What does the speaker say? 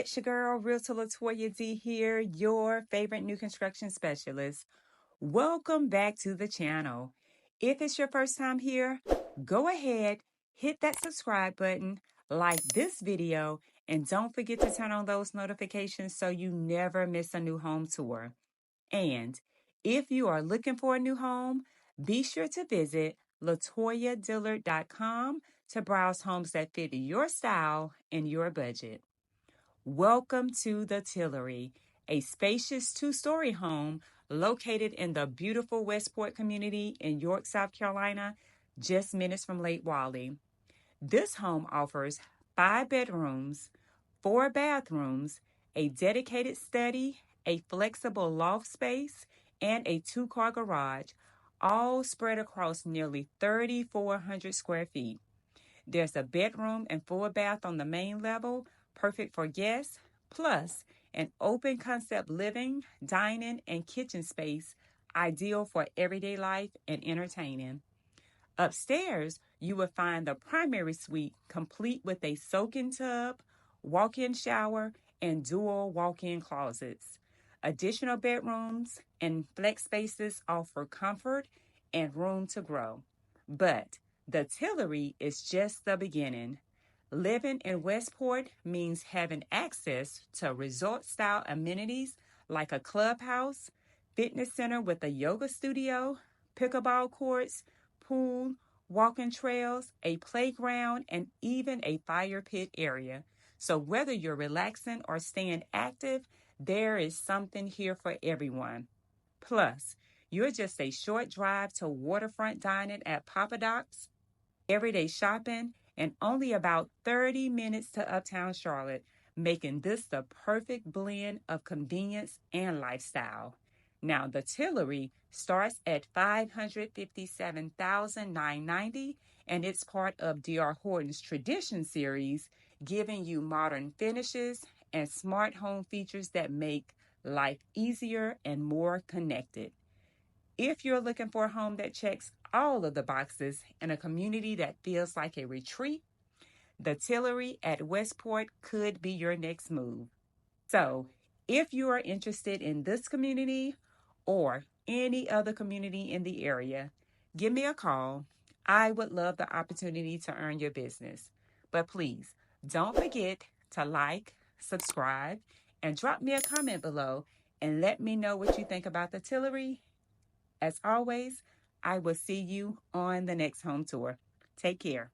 It's your girl, Realtor Latoya D here, your favorite new construction specialist. Welcome back to the channel. If it's your first time here, go ahead, hit that subscribe button, like this video, and don't forget to turn on those notifications so you never miss a new home tour. And if you are looking for a new home, be sure to visit latoyadillard.com to browse homes that fit your style and your budget. Welcome to the Tillery, a spacious two-story home located in the beautiful Westport community in York, South Carolina, just minutes from Lake Wylie. This home offers 5 bedrooms, 4 bathrooms, a dedicated study, a flexible loft space, and a 2-car garage, all spread across nearly 3,400 square feet. There's a bedroom and full bath on the main level, perfect for guests, plus an open concept living, dining, and kitchen space, ideal for everyday life and entertaining. Upstairs, you will find the primary suite complete with a soak-in tub, walk-in shower, and dual walk-in closets. Additional bedrooms and flex spaces offer comfort and room to grow. But the Tillery is just the beginning. Living in Westport means having access to resort-style amenities like a clubhouse, fitness center with a yoga studio, pickleball courts, pool, walking trails, a playground, and even a fire pit area. So whether you're relaxing or staying active, there is something here for everyone. Plus, you're just a short drive to waterfront dining at Papa Doc's, everyday shopping, and only about 30 minutes to Uptown Charlotte, making this the perfect blend of convenience and lifestyle. Now, the Tillery starts at $557,990, and it's part of D.R. Horton's Tradition series, giving you modern finishes and smart home features that make life easier and more connected. If you're looking for a home that checks all of the boxes in a community that feels like a retreat, the Tillery at Westport could be your next move. So, if you are interested in this community or any other community in the area, give me a call. I would love the opportunity to earn your business. But please, don't forget to like, subscribe, and drop me a comment below and let me know what you think about the Tillery. As always, I will see you on the next home tour. Take care.